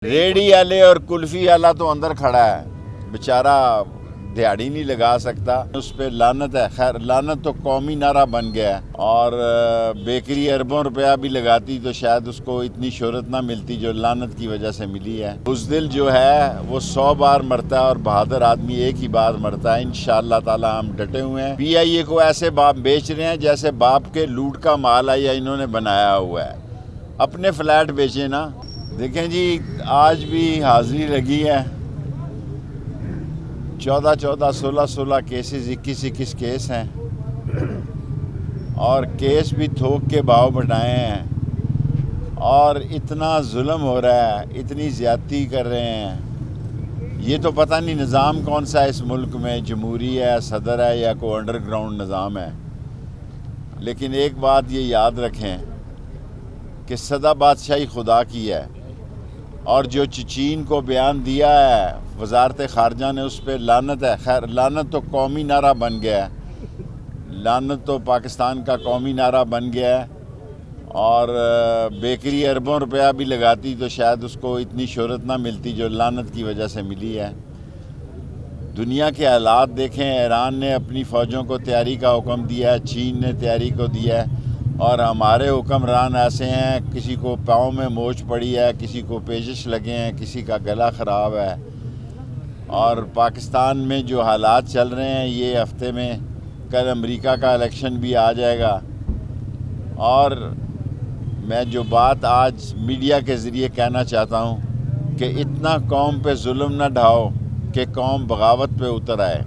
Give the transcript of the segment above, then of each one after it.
Ready वाले और कुल्फी वाला तो अंदर खड़ा है, बेचारा दिहाड़ी नहीं लगा सकता, उस पर लानत है। खैर, लानत तो कौमी नारा बन गया है और बेकरी अरबों रुपया भी लगाती तो शायद उसको इतनी शोहरत ना मिलती जो लानत की वजह से मिली है। बुज़दिल जो है वो 100 बार मरता है और बहादुर आदमी एक ही बार मरता है। इंशाअल्लाह ताला हम डटे हुए हैं। PIA को ऐसे बाप बेच रहे हैं जैसे बाप के लूट का माल है या इन्होंने बनाया हुआ है। अपने फ्लैट बेचे ना। देखें जी, आज भी हाजिरी लगी है, 14-14, 16-16 केसेस, 21-21 केस हैं और केस भी थोक के भाव बढ़ाए हैं और इतना जुल्म हो रहा है, इतनी ज़्यादती कर रहे हैं। ये तो पता नहीं निज़ाम कौन सा है इस मुल्क में, जमहूरी है, सदर है या कोई अंडरग्राउंड निज़ाम है। लेकिन एक बात ये याद रखें कि सदा बादशाही खुदा की है और जो चीन को बयान दिया है वज़ारत ख़ारजा ने, उस पर लानत है। खैर, लानत तो कौमी नारा बन गया है, लानत तो पाकिस्तान का कौमी नारा बन गया है और बेकरी अरबों रुपया भी लगाती तो शायद उसको इतनी शोहरत ना मिलती जो लानत की वजह से मिली है। दुनिया के हालात देखें, ईरान ने अपनी फ़ौजों को तैयारी का हुक्म दिया है, चीन ने तैयारी को दिया है और हमारे हुक्मरान ऐसे हैं, किसी को पाँव में मोच पड़ी है, किसी को पेचिश लगे हैं, किसी का गला ख़राब है। और पाकिस्तान में जो हालात चल रहे हैं, ये हफ्ते में कल अमेरिका का इलेक्शन भी आ जाएगा और मैं जो बात आज मीडिया के ज़रिए कहना चाहता हूँ कि इतना कौम पे जुल्म न ढाओ कि कौम बगावत पे उतर आए।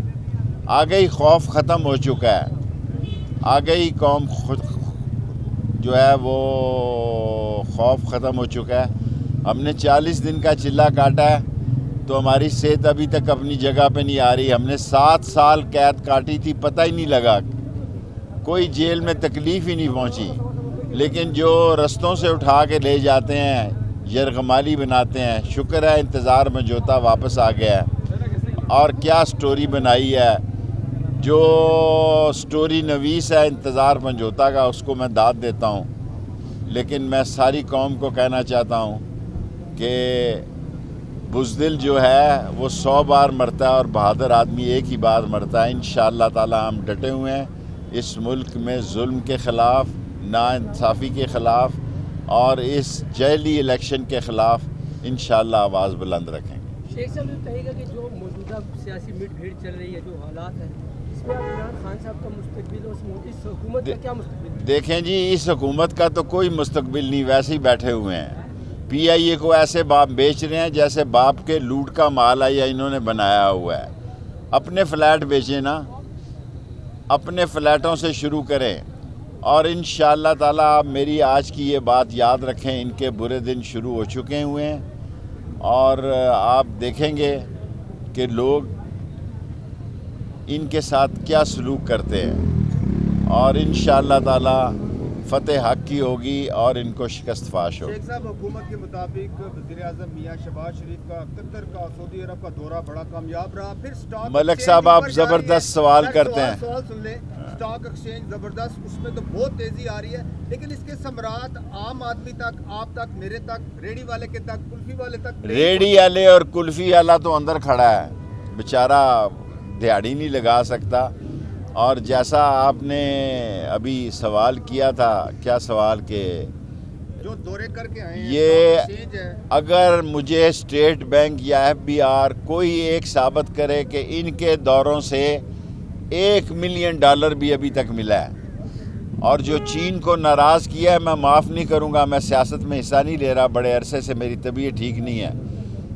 आ गई, खौफ ख़त्म हो चुका है, आ गई कौम जो है वो खौफ ख़त्म हो चुका है। हमने 40 दिन का चिल्ला काटा है तो हमारी सेहत अभी तक अपनी जगह पे नहीं आ रही। हमने 7 साल कैद काटी थी, पता ही नहीं लगा, कोई जेल में तकलीफ़ ही नहीं पहुंची। लेकिन जो रस्तों से उठा के ले जाते हैं, यरगमाली बनाते हैं। शुक्र है इंतज़ार में जोता वापस आ गया है और क्या स्टोरी बनाई है। जो स्टोरी नवीस है इंतज़ार मंजोता का, उसको मैं दाद देता हूँ। लेकिन मैं सारी कौम को कहना चाहता हूँ कि बुज़दिल जो है वो 100 बार मरता है और बहादुर आदमी एक ही बार मरता है। इंशाअल्लाह ताला हम डटे हुए हैं इस मुल्क में जुल्म के ख़िलाफ़, नाइंसाफ़ी के ख़िलाफ़ और इस जैली इलेक्शन के ख़िलाफ़ इंशाअल्लाह आवाज़ बुलंद रखेंगे। शेख साहब, ये कहेगा कि जो मौजूदा सियासी मुठभेड़ चल रही है, जो हालात हैं, इसमें इमरान खान साहब का मुस्तकबिल और इस हुकूमत का क्या मुस्तकबिल? देखें जी, इस हुकूमत का तो कोई मुस्तकबिल नहीं, वैसे ही बैठे हुए हैं। PIA को ऐसे बाप बेच रहे हैं जैसे बाप के लूट का माल है या इन्होंने बनाया हुआ है। अपने फ्लैट बेचें ना, अपने फ्लैटों से शुरू करें और इंशाअल्लाह ताला आप मेरी आज की ये बात याद रखें। इनके बुरे दिन शुरू हो चुके हुए हैं और आप देखेंगे कि लोग इनके साथ क्या सलूक करते हैं और इंशाअल्लाह ताला फतेह हक की होगी और इनको शिकस्त फाश होगी। शेख साहब, हुकूमत के मुताबिक वज़ीर-ए-आज़म मियां शहबाज शरीफ का कतर का सऊदी अरब का दौरा बड़ा कामयाब रहा। फिर स्टॉक मलिक साहब, आप ज़बरदस्त सवाल करते हैं। सवाल सुन लें, स्टॉक एक्सचेंज ज़बरदस्त, उसमें तो बहुत तेज़ी आ रही है, लेकिन इसके समरात आम आदमी तक, आप तक, मेरे तक, रेडी वाले के तक, कुल्फी वाले तक। रेडी वाले और कुल्फी वाला तो अंदर खड़ा है, बेचारा दिहाड़ी नहीं लगा सकता। और जैसा आपने अभी सवाल किया था, क्या सवाल के जो दौरे करके आए हैं, ये अगर मुझे स्टेट बैंक या FBR कोई एक साबित करे कि इनके दौरों से $1 मिलियन भी अभी तक मिला है और जो चीन को नाराज़ किया है, मैं माफ़ नहीं करूँगा। मैं सियासत में हिस्सा नहीं ले रहा, बड़े अरसे से मेरी तबीयत ठीक नहीं है,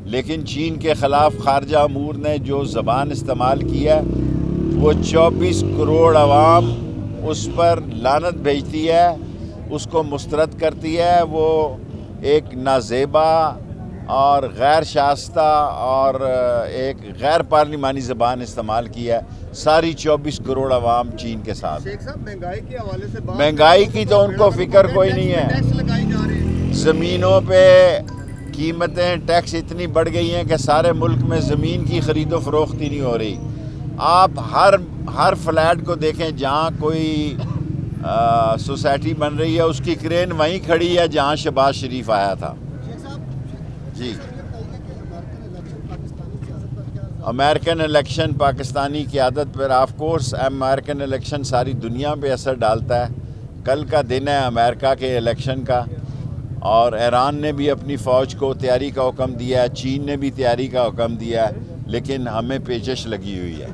लेकिन चीन के ख़िलाफ़ खारजा अमूर ने जो ज़बान इस्तेमाल की है, वो 24 करोड़ अवाम उस पर लानत भेजती है, उसको मुस्तरद करती है। वो एक नाज़ेबा और गैर शास्ता और एक गैर पार्लिमानी ज़बान इस्तेमाल की है सारी 24 करोड़ अवाम चीन के साथ। शेख साहब, महंगाई के हवाले से बात, महंगाई की तो उनको फ़िक्र कोई नहीं है। टैक्स लगाई जा रहे हैं, ज़मीनों पे कीमतें टैक्स इतनी बढ़ गई हैं कि सारे मुल्क में ज़मीन की ख़रीदो फरोख्त ही नहीं हो रही। आप हर फ्लैट को देखें, जहाँ कोई सोसाइटी बन रही है उसकी क्रेन वहीं खड़ी है जहाँ शहबाज शरीफ आया था। शेख साहब जी। امریکن الیکشن پاکستانی قیادت پر آف کورس امریکن الیکشن ساری دنیا پہ اثر ڈالتا ہے. کل کا دن ہے امریکہ کے الیکشن کا، اور ایران نے بھی اپنی فوج کو تیاری کا حکم دیا ہے، چین نے بھی تیاری کا حکم دیا ہے، لیکن ہمیں پیچش لگی ہوئی ہے.